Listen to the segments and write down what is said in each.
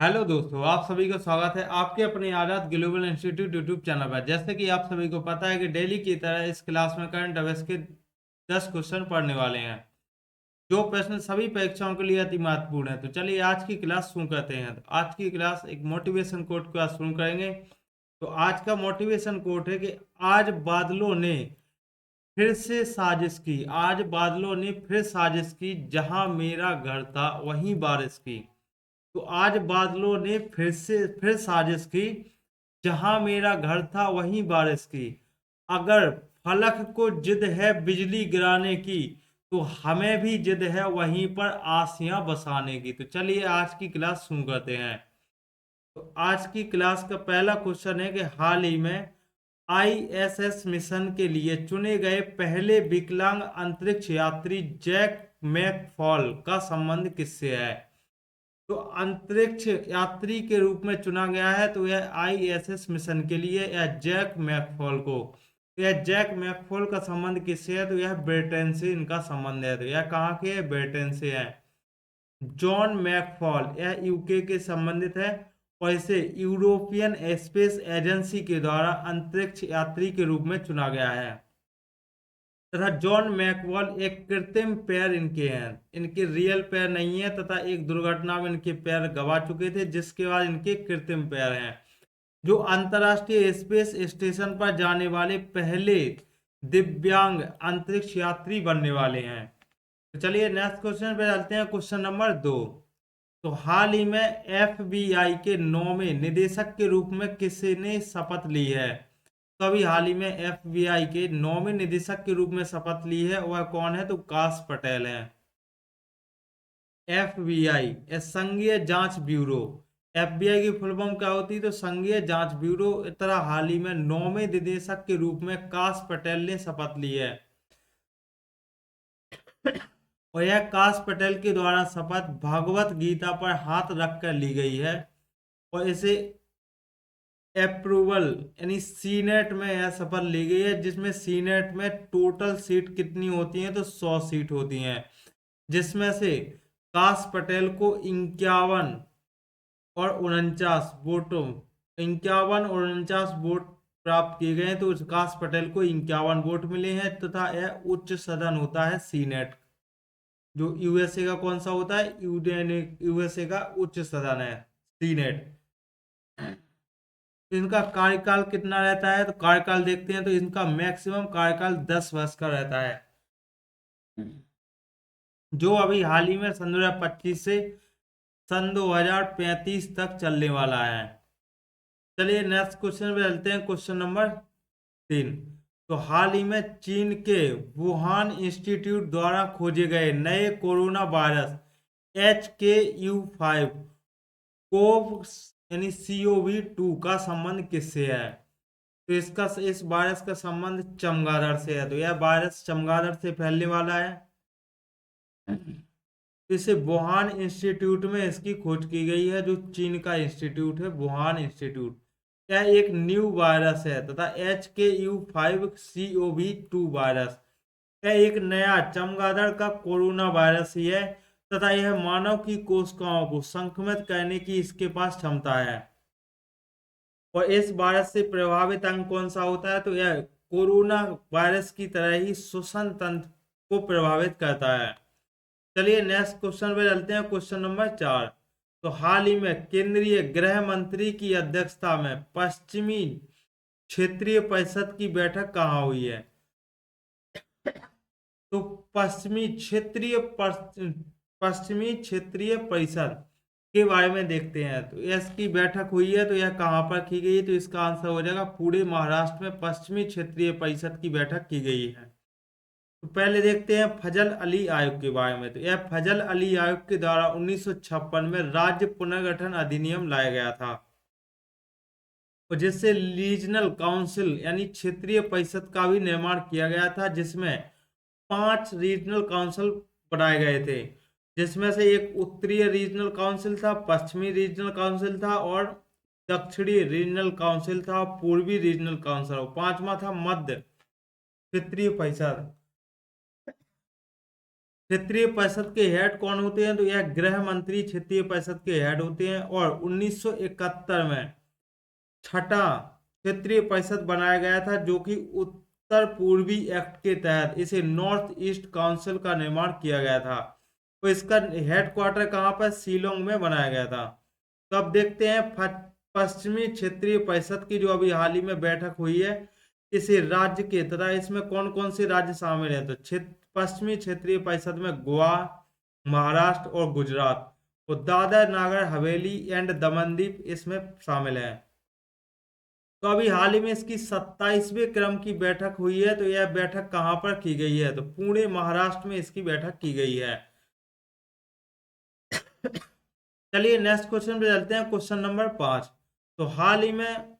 Hello दोस्तों, आप सभी का स्वागत है आपके अपने आजाद ग्लोबल इंस्टीट्यूट यूट्यूब चैनल पर। जैसे कि आप सभी को पता है कि डेली की तरह इस क्लास में करंट अफेयर्स के 10 क्वेश्चन पढ़ने वाले हैं, जो प्रश्न सभी परीक्षाओं के लिए अति महत्वपूर्ण है। तो चलिए आज की क्लास शुरू करते हैं। तो आज की क्लास एक मोटिवेशन कोट के साथ शुरू करेंगे। तो आज का मोटिवेशन कोट है कि आज बादलों ने फिर से साजिश की। आज बादलों ने फिर साजिश की, जहां मेरा घर था वहीं बारिश की। तो आज बादलों ने फिर साजिश की, जहां मेरा घर था वहीं बारिश की। अगर फलक को जिद है बिजली गिराने की, तो हमें भी जिद है वहीं पर आसियां बसाने की। तो चलिए आज की क्लास शुरू करते हैं। तो आज की क्लास का पहला क्वेश्चन है कि हाल ही में आईएसएस मिशन के लिए चुने गए पहले विकलांग अंतरिक्ष यात्री जैक मैकफॉल का संबंध किससे है। तो अंतरिक्ष यात्री के रूप में चुना गया है, तो यह आईएसएस मिशन के लिए यह जैक मैकफॉल को। तो यह जैक मैकफॉल का संबंध किससे है, तो यह ब्रिटेन से इनका संबंध है। तो यह कहाँ के है, ब्रिटेन से है। जॉन मैकफॉल यह यूके के संबंधित है और इसे यूरोपियन स्पेस एजेंसी के द्वारा अंतरिक्ष यात्री के रूप में चुना गया है। तथा जॉन मैकवॉल एक कृत्रिम पैर इनके हैं, इनके रियल पैर नहीं है, तथा एक दुर्घटना में इनके पैर गवा चुके थे, जिसके बाद इनके कृत्रिम पैर हैं। जो अंतरराष्ट्रीय स्पेस स्टेशन पर जाने वाले पहले दिव्यांग अंतरिक्ष यात्री बनने वाले हैं। तो चलिए नेक्स्ट क्वेश्चन पे चलते हैं, क्वेश्चन नंबर 2। तो हाल ही में एफबीआई के 9वें निदेशक के रूप में किसने शपथ ली है। तो अभी हाल ही में एफबीआई के 9वें निदेशक के रूप में शपथ ली है, वह कौन है, तो काश पटेल है। एफबीआई संघीय जांच ब्यूरो। एफबीआई की फुल फॉर्म क्या होती है, तो संघीय जांच ब्यूरो। इस तरह हाल ही में 9वें निदेशक के रूप में काश पटेल ने शपथ ली है। और यह काश पटेल के द्वारा शपथ भागवत गीता पर हाथ रखकर ली गई है। और इसे अप्रूवल यानी सीनेट में यह शपथ ली गई है, जिसमें सीनेट में टोटल सीट कितनी होती हैं, तो 100 सीट होती हैं, जिसमें से काश पटेल को 51 और 49 वोटों 51 और 49 वोट प्राप्त किए गए हैं। तो काश पटेल को 51 वोट मिले हैं, तथा यह उच्च सदन होता है सीनेट, जो यूएसए का कौन सा होता है, यूएसए का उच्च सदन है सीनेट। तो इनका कार्यकाल कितना रहता है, तो कार्यकाल देखते हैं। तो इनका मैक्सिमम कार्यकाल 10 वर्ष का रहता है, जो अभी हाल ही में सन 2025 से सन 2035 तक चलने वाला है। चलिए नेक्स्ट क्वेश्चन पे चलते हैं, क्वेश्चन नंबर 3। तो हाल ही में चीन के वुहान इंस्टीट्यूट द्वारा खोजे गए नए कोरोना वायरस HKU5 कोव यानी COV2 का संबंध किससे है। तो इस वायरस का संबंध चमगादड़ से है। तो यह वायरस चमगादड़ से फैलने वाला है। इसे वुहान इंस्टीट्यूट में इसकी खोज की गई है, जो चीन का इंस्टीट्यूट है, वुहान इंस्टीट्यूट। यह एक न्यू वायरस है, तथा HKU5 COV2 वायरस यह एक नया चमगादड़ का कोरोना वायरस ही है, तथा यह मानव की कोशिकाओं को संक्रमित करने की इसके पास क्षमता है। और इस वायरस से प्रभावित अंग कौन सा होता है, तो यह कोरोना वायरस की तरह ही श्वसन तंत्र को प्रभावित करता है। चलिए नेक्स्ट क्वेश्चन पे चलते हैं, क्वेश्चन नंबर 4। तो हाल ही में केंद्रीय गृह मंत्री की अध्यक्षता में पश्चिमी क्षेत्रीय परिषद की बैठक कहाँ हुई है। तो पश्चिमी क्षेत्रीय परिषद के बारे में देखते हैं। तो इसकी बैठक हुई है, तो यह कहाँ पर की गई है, तो इसका आंसर हो जाएगा पूरे महाराष्ट्र में पश्चिमी क्षेत्रीय परिषद की बैठक की गई है। तो पहले देखते हैं फजल अली आयोग के बारे में। तो यह फजल अली आयोग के द्वारा 1956 में राज्य पुनर्गठन अधिनियम लाया गया था, और जिससे रीजनल काउंसिल यानी क्षेत्रीय परिषद का भी निर्माण किया गया था, जिसमें 5 रीजनल काउंसिल बनाए गए थे, जिसमें से एक उत्तरीय रीजनल काउंसिल था, पश्चिमी रीजनल काउंसिल था, और दक्षिणी रीजनल काउंसिल था, पूर्वी रीजनल काउंसिल, और पांचवा था मध्य क्षेत्रीय परिषद। क्षेत्रीय परिषद के हेड कौन होते हैं? तो यह गृह मंत्री क्षेत्रीय परिषद के हेड होते हैं। और 1971 में छठा क्षेत्रीय परिषद बनाया गया था, जो कि उत्तर पूर्वी एक्ट के तहत इसे नॉर्थ ईस्ट काउंसिल का निर्माण किया गया था। तो इसका हेडक्वार्टर कहाँ पर? शिलोंग में बनाया गया था। तो अब देखते हैं पश्चिमी क्षेत्रीय परिषद की जो अभी हाल ही में बैठक हुई है, इसे राज्य के तथा इसमें कौन कौन से राज्य शामिल है? तो पश्चिमी क्षेत्रीय परिषद में गोवा, महाराष्ट्र और गुजरात, और दादर नागर हवेली एंड दमन दीव इसमें शामिल है। तो अभी हाल ही में इसकी 27वें क्रम की बैठक हुई है। तो यह बैठक कहाँ पर की गई है? तो पुणे महाराष्ट्र में इसकी बैठक की गई है। चलिए नेक्स्ट क्वेश्चन पे चलते हैं, क्वेश्चन नंबर 5। तो हाल ही में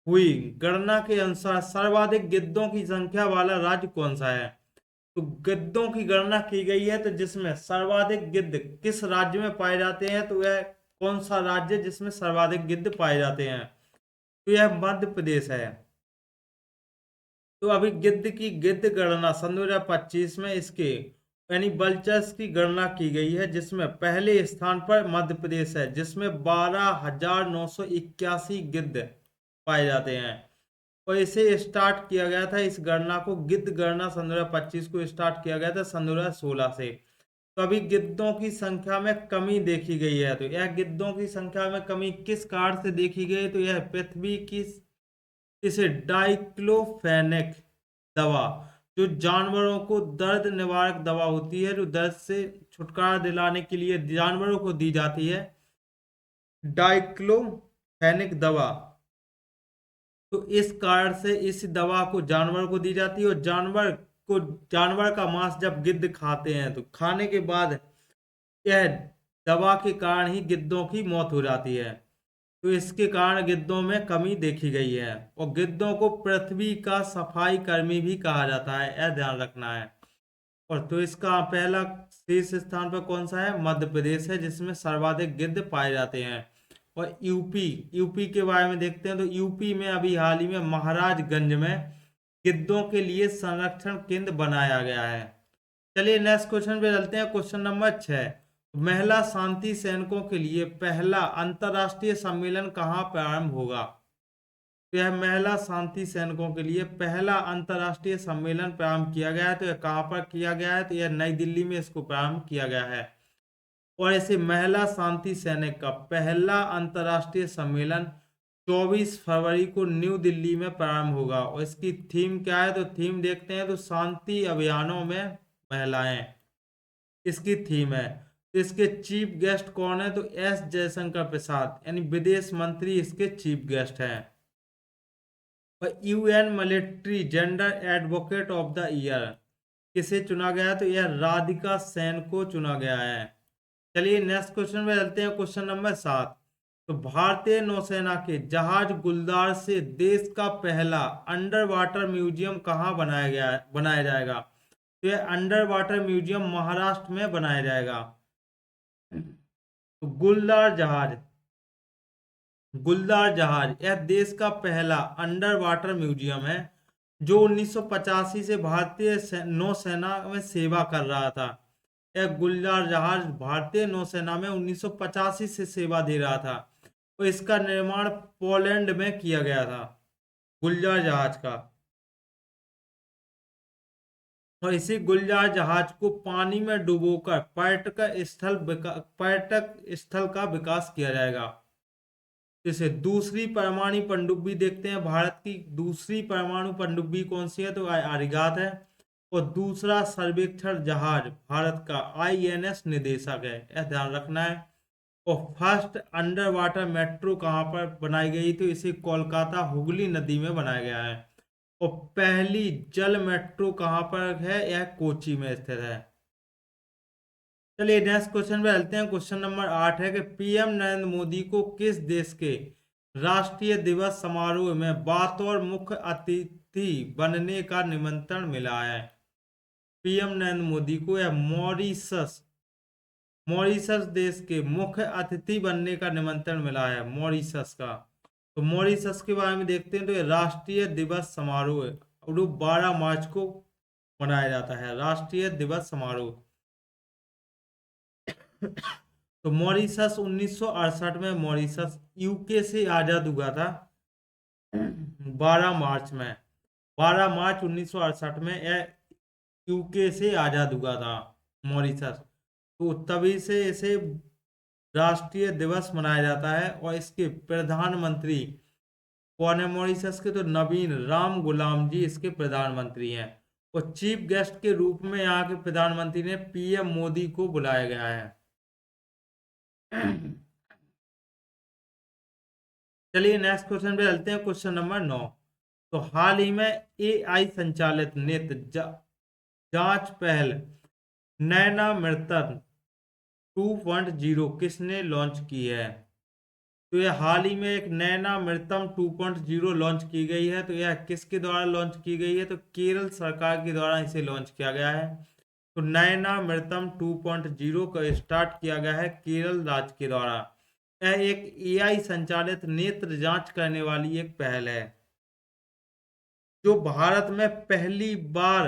हुई गणना के अनुसार सर्वाधिक गिद्धों की संख्या वाला राज्य कौन सा है? तो गिद्धों की गणना की गई है, तो जिसमें सर्वाधिक गिद्ध किस राज्य में पाए जाते हैं? तो यह कौन सा राज्य है जिसमें सर्वाधिक गिद्ध पाए जाते हैं? तो यह मध्य प्रदेश है। तो अभी गिद्ध की गिद्ध गणना सन 2025 में इसके यानी बल्चर्स की गणना की गई है, जिसमें पहले स्थान पर मध्य प्रदेश है, जिसमें 12,981 गिद्ध पाए जाते हैं। और इसे स्टार्ट किया गया था, इस गणना को गिद्ध गणना सन 2025 को स्टार्ट किया गया था सन 2016 से। तो अभी गिद्धों की संख्या में कमी देखी गई है। तो यह गिद्धों की संख्या में कमी किस कारण से देखी गई? तो यह पृथ्वी की इसे डाइक्लोफेनेक दवा, जो जानवरों को दर्द निवारक दवा होती है, जो दर्द से छुटकारा दिलाने के लिए जानवरों को दी जाती है, डाइक्लोफेनेक दवा। तो इस कारण से इस दवा को जानवर को दी जाती है, और जानवर का मांस जब गिद्ध खाते हैं तो खाने के बाद यह दवा के कारण ही गिद्धों की मौत हो जाती है। तो इसके कारण गिद्धों में कमी देखी गई है। और गिद्धों को पृथ्वी का सफाई कर्मी भी कहा जाता है, यह ध्यान रखना है। और तो इसका पहला शीर्ष स्थान पर कौन सा है? मध्य प्रदेश है, जिसमें सर्वाधिक गिद्ध पाए जाते हैं। और यूपी के बारे में देखते हैं। तो यूपी में अभी हाल ही में महाराजगंज में गिद्धों के लिए संरक्षण केंद्र बनाया गया है। चलिए नेक्स्ट क्वेश्चन पे चलते हैं, क्वेश्चन नंबर 6। महिला शांति सैनिकों के लिए पहला अंतरराष्ट्रीय सम्मेलन कहाँ प्रारंभ होगा? तो यह महिला शांति सैनिकों के लिए पहला अंतरराष्ट्रीय सम्मेलन प्रारंभ किया गया है। तो यह कहाँ पर किया गया है? तो यह नई दिल्ली में इसको प्रारंभ किया गया है। और ऐसे महिला शांति सैनिक का पहला अंतरराष्ट्रीय सम्मेलन 24 फरवरी को न्यू दिल्ली में प्रारंभ होगा। और इसकी थीम क्या है? तो थीम देखते हैं। तो शांति अभियानों में महिलाएं इसकी थीम है। तो इसके चीफ गेस्ट कौन है? तो एस जयशंकर प्रसाद यानी विदेश मंत्री इसके चीफ गेस्ट हैं। और UN military gender advocate of the year किसे चुना गया? तो यह राधिका सेन को चुना गया है। चलिए नेक्स्ट क्वेश्चन में चलते हैं, क्वेश्चन नंबर 7। तो भारतीय नौसेना के जहाज गुलदार से देश का पहला अंडर वाटर म्यूजियम कहाँ बनाया जाएगा? तो यह अंडर वाटर म्यूजियम महाराष्ट्र में बनाया जाएगा। तो गुलदार जहाज यह देश का पहला अंडर वाटर म्यूजियम है, जो 1985 से भारतीय नौसेना में सेवा कर रहा था। यह गुलदार जहाज भारतीय नौसेना में 1985 से सेवा दे रहा था। तो इसका निर्माण पोलैंड में किया गया था, गुलजार जहाज का। और इसी गुलजार जहाज को पानी में डुबोकर पर्यटक स्थल का विकास किया जाएगा। जैसे दूसरी परमाणु पनडुब्बी देखते हैं। भारत की दूसरी परमाणु पनडुब्बी कौन सी है? तो अरिगात है। और दूसरा सर्वेक्षण जहाज भारत का आईएनएस निदेशक है, यह ध्यान रखना है। और फर्स्ट अंडर वाटर मेट्रो कहाँ पर बनाई गई? तो इसे कोलकाता हुगली नदी में बनाया गया है। और पहली जल मेट्रो कहाँ पर है? यह कोची में स्थित है। चलिए नेक्स्ट क्वेश्चन पे चलते हैं, क्वेश्चन नंबर 8 है कि पीएम नरेंद्र मोदी को किस देश के राष्ट्रीय दिवस समारोह में बतौर मुख्य अतिथि बनने का निमंत्रण मिला है? पीएम नरेंद्र मोदी को यह मॉरिशस देश के मुख्य अतिथि बनने का निमंत्रण मिला है, मॉरिशस का। तो मॉरिशस के बारे में देखते हैं। तो ये राष्ट्रीय दिवस समारोह 12 मार्च को मनाया जाता है, राष्ट्रीय दिवस समारोह। तो मॉरिशस 1968 में मॉरिशस यूके से आजाद हुआ था 12 मार्च में। 12 मार्च 1968 में यह यूके से आजाद हुआ था मॉरिशस। तो तभी से इसे राष्ट्रीय दिवस मनाया जाता है। और इसके प्रधानमंत्री कौन है मॉरिशस के? तो नवीन राम गुलाम जी इसके प्रधानमंत्री हैं। और चीफ गेस्ट के रूप में यहाँ के प्रधानमंत्री ने पीएम मोदी को बुलाया गया है। चलिए नेक्स्ट क्वेश्चन पे चलते हैं, क्वेश्चन नंबर 9। तो हाल ही में एआई संचालित नेत्र जांच पहल नैना मृतन 2.0 किसने लॉन्च की है? तो यह हाल ही में एक नैना मृतम 2.0 लॉन्च की गई है। तो यह किसके द्वारा लॉन्च की गई है? तो केरल सरकार के द्वारा इसे लॉन्च किया गया है। तो नैना मृतम 2.0 का स्टार्ट किया गया है केरल राज्य के द्वारा। यह एक एआई संचालित नेत्र जांच करने वाली एक पहल है जो भारत में पहली बार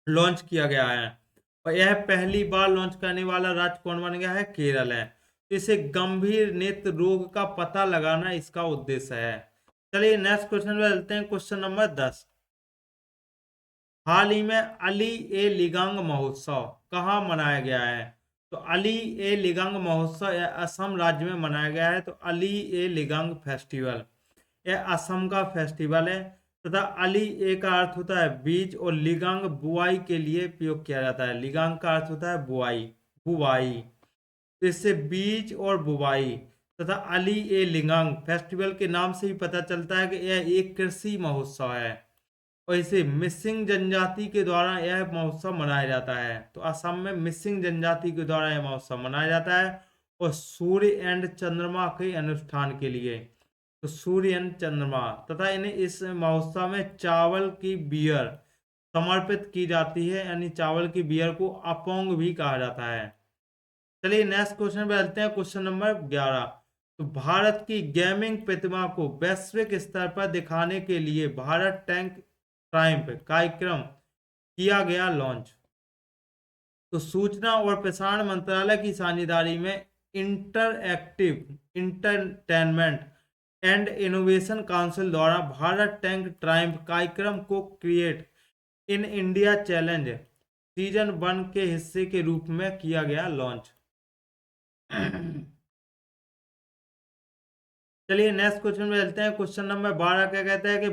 लॉन्च किया गया है। और यह पहली बार लॉन्च करने वाला राज्य कौन बन गया है? केरल है। तो इसे गंभीर नेत्र रोग का पता लगाना इसका उद्देश्य है। चलिए नेक्स्ट क्वेश्चन पे चलते हैं, क्वेश्चन नंबर 10। हाल ही में अली ए लिगांग महोत्सव कहाँ मनाया गया है? तो अली ए लिगांग महोत्सव यह असम राज्य में मनाया गया है। तो अली ए लिगांग फेस्टिवल यह असम का फेस्टिवल है। तथा अली ए का अर्थ होता है बीज और लिगांग बुआई के लिए प्रयोग किया जाता है। लिगांग का अर्थ होता है बुआई, बुआई। तो इससे बीज और बुआई तथा अली ए लिगांग फेस्टिवल के नाम से ही पता चलता है कि यह एक कृषि महोत्सव है। और इसे मिसिंग जनजाति के द्वारा यह महोत्सव मनाया जाता है। तो असम में मिसिंग जनजाति के द्वारा यह महोत्सव मनाया जाता है। और सूर्य एंड चंद्रमा के अनुष्ठान के लिए, तो सूर्य एंड चंद्रमा, तथा इन्हें इस महोत्सव में चावल की बियर समर्पित की जाती है। यानी चावल की बियर को अपोंग भी कहा जाता है। चलिए नेक्स्ट क्वेश्चन पे चलते हैं, क्वेश्चन नंबर 11। तो भारत की गेमिंग प्रतिभा को वैश्विक स्तर पर दिखाने के लिए भारत टैंक ट्रायम्फ कार्यक्रम किया गया लॉन्च। तो सूचना और प्रसारण मंत्रालय की साझेदारी में interactive entertainment and innovation council द्वारा भारत टैंक ट्रायम्फ कार्यक्रम को create in India challenge season 1 के हिस्से के रूप में किया गया लॉन्च। चलिए नेक्स्ट क्वेश्चन में चलते हैं, क्वेश्चन नंबर 12 क्या कहता है कि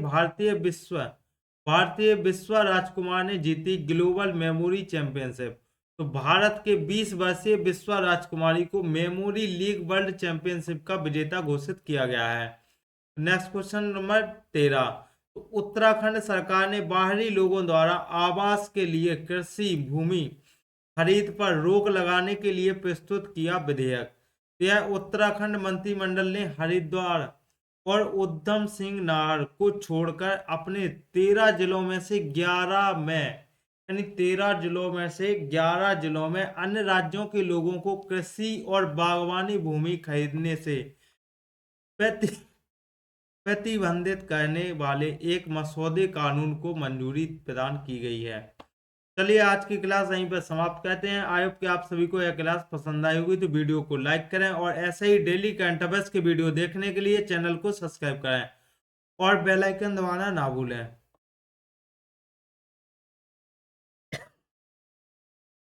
भारतीय विश्व राजकुमार ने जीती ग्लोबल मेमोरी चैंपियनशिप। तो भारत के 20 वर्षीय विश्व राजकुमारी को मेमोरी लीग वर्ल्ड चैंपियनशिप का विजेता घोषित किया गया है। Next question number 13। तो उत्तराखंड सरकार ने बाहरी लोगों द्वारा आवास के लिए कृषि भूमि खरीद पर रोक लगाने के लिए प्रस्तुत किया विधेयक। यह उत्तराखंड मंत्रिमंडल ने हरिद्वार और उधम सिंह नाहर को छोड़कर अपने 13 जिलों में से 11 में, यानी 13 जिलों में से 11 जिलों में अन्य राज्यों के लोगों को कृषि और बागवानी भूमि खरीदने से प्रतिबंधित करने वाले एक मसौदे कानून को मंजूरी प्रदान की गई है। चलिए आज की क्लास यहीं पर समाप्त करते हैं। आई होप कि आप सभी को यह क्लास पसंद आई होगी। तो वीडियो को लाइक करें और ऐसे ही डेली करंट अफेयर्स के वीडियो देखने के लिए चैनल को सब्सक्राइब करें और बेल आइकन दबाना ना भूलें।